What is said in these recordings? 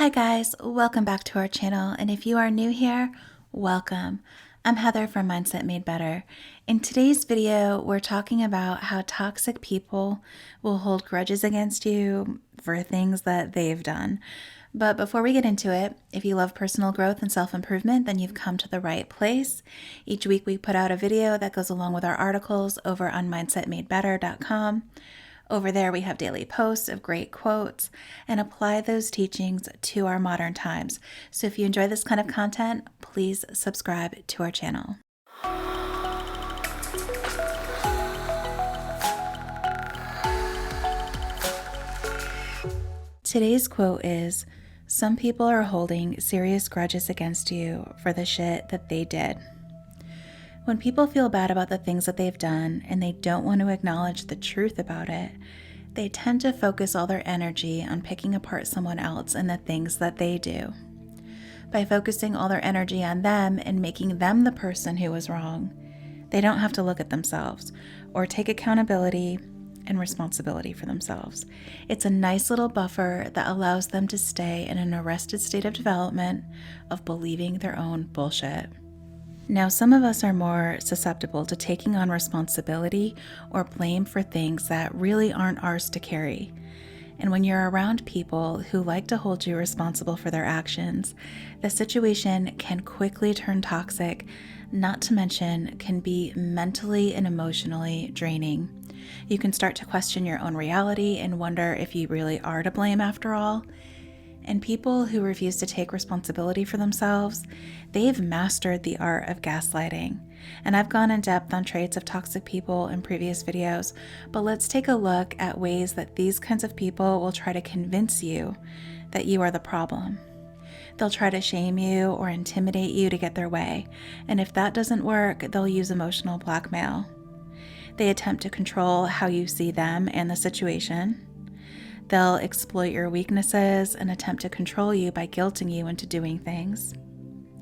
Hi guys, welcome back to our channel, and if you are new here, welcome. I'm Heather from Mindset Made Better. In today's video, we're talking about how toxic people will hold grudges against you for things that they've done. But before we get into it, if you love personal growth and self-improvement, then you've come to the right place. Each week we put out a video that goes along with our articles over on mindsetmadebetter.com. Over there, we have daily posts of great quotes and apply those teachings to our modern times. So if you enjoy this kind of content, please subscribe to our channel. Today's quote is, "Some people are holding serious grudges against you for the shit that they did." When people feel bad about the things that they've done and they don't want to acknowledge the truth about it, they tend to focus all their energy on picking apart someone else and the things that they do. By focusing all their energy on them and making them the person who was wrong, they don't have to look at themselves or take accountability and responsibility for themselves. It's a nice little buffer that allows them to stay in an arrested state of development of believing their own bullshit. Now, some of us are more susceptible to taking on responsibility or blame for things that really aren't ours to carry. And when you're around people who like to hold you responsible for their actions, the situation can quickly turn toxic, not to mention can be mentally and emotionally draining. You can start to question your own reality and wonder if you really are to blame after all. And people who refuse to take responsibility for themselves, they've mastered the art of gaslighting. And I've gone in depth on traits of toxic people in previous videos, but let's take a look at ways that these kinds of people will try to convince you that you are the problem. They'll try to shame you or intimidate you to get their way. And if that doesn't work, they'll use emotional blackmail. They attempt to control how you see them and the situation. They'll exploit your weaknesses and attempt to control you by guilting you into doing things.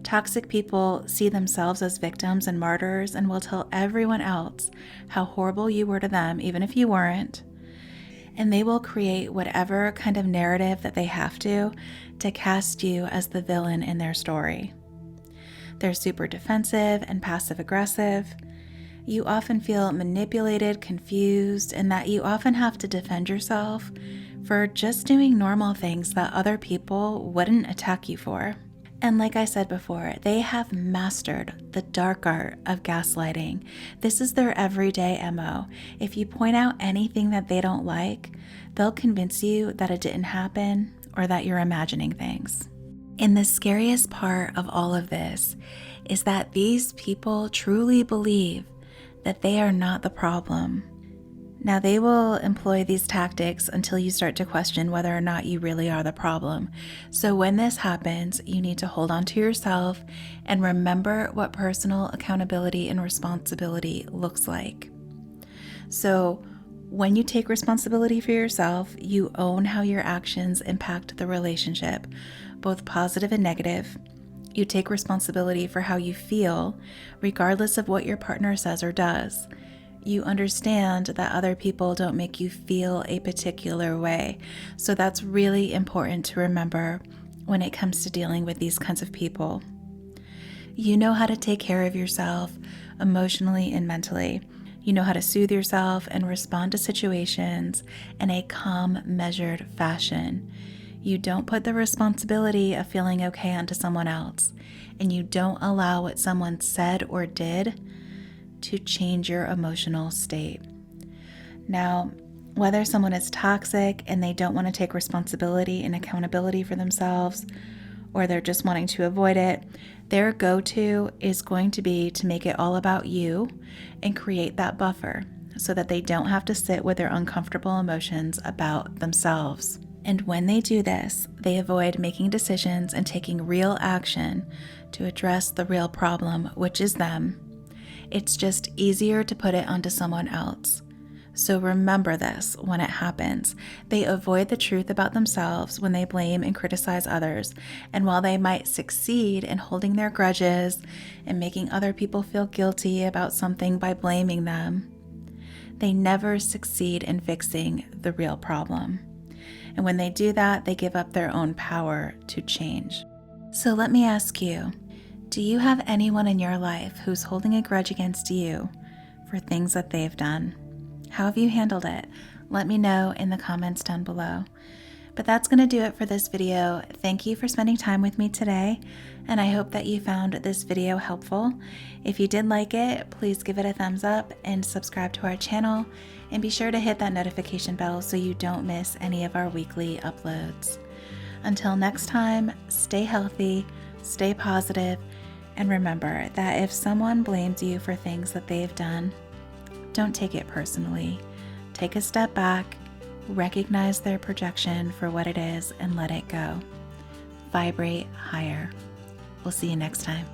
Toxic people see themselves as victims and martyrs and will tell everyone else how horrible you were to them, even if you weren't. And they will create whatever kind of narrative that they have to cast you as the villain in their story. They're super defensive and passive aggressive. You often feel manipulated, confused, and that you often have to defend yourself for just doing normal things that other people wouldn't attack you for. And like I said before, they have mastered the dark art of gaslighting. This is their everyday MO. If you point out anything that they don't like, they'll convince you that it didn't happen or that you're imagining things. And the scariest part of all of this is that these people truly believe that they are not the problem. Now, they will employ these tactics until you start to question whether or not you really are the problem. So when this happens, you need to hold on to yourself and remember what personal accountability and responsibility looks like. So when you take responsibility for yourself, you own how your actions impact the relationship, both positive and negative. You take responsibility for how you feel, regardless of what your partner says or does. You understand that other people don't make you feel a particular way. So that's really important to remember when it comes to dealing with these kinds of people. You know how to take care of yourself emotionally and mentally. You know how to soothe yourself and respond to situations in a calm, measured fashion. You don't put the responsibility of feeling okay onto someone else, and you don't allow what someone said or did to change your emotional state. Now, whether someone is toxic and they don't want to take responsibility and accountability for themselves, or they're just wanting to avoid it, their go-to is going to be to make it all about you and create that buffer so that they don't have to sit with their uncomfortable emotions about themselves. And when they do this, they avoid making decisions and taking real action to address the real problem, which is them. It's just easier to put it onto someone else. So remember this when it happens. They avoid the truth about themselves when they blame and criticize others. And while they might succeed in holding their grudges and making other people feel guilty about something by blaming them, they never succeed in fixing the real problem. And when they do that, they give up their own power to to change. So let me ask you, do you have anyone in your life who's holding a grudge against you for things that they've done? How have you handled it? Let me know in the comments down below. But that's going to do it for this video. Thank you for spending time with me today, and I hope that you found this video helpful. If you did like it, please give it a thumbs up and subscribe to our channel, and be sure to hit that notification bell so you don't miss any of our weekly uploads. Until next time, stay healthy, stay positive, and remember that if someone blames you for things that they've done, don't take it personally. Take a step back, recognize their projection for what it is, and let it go. Vibrate higher. We'll see you next time.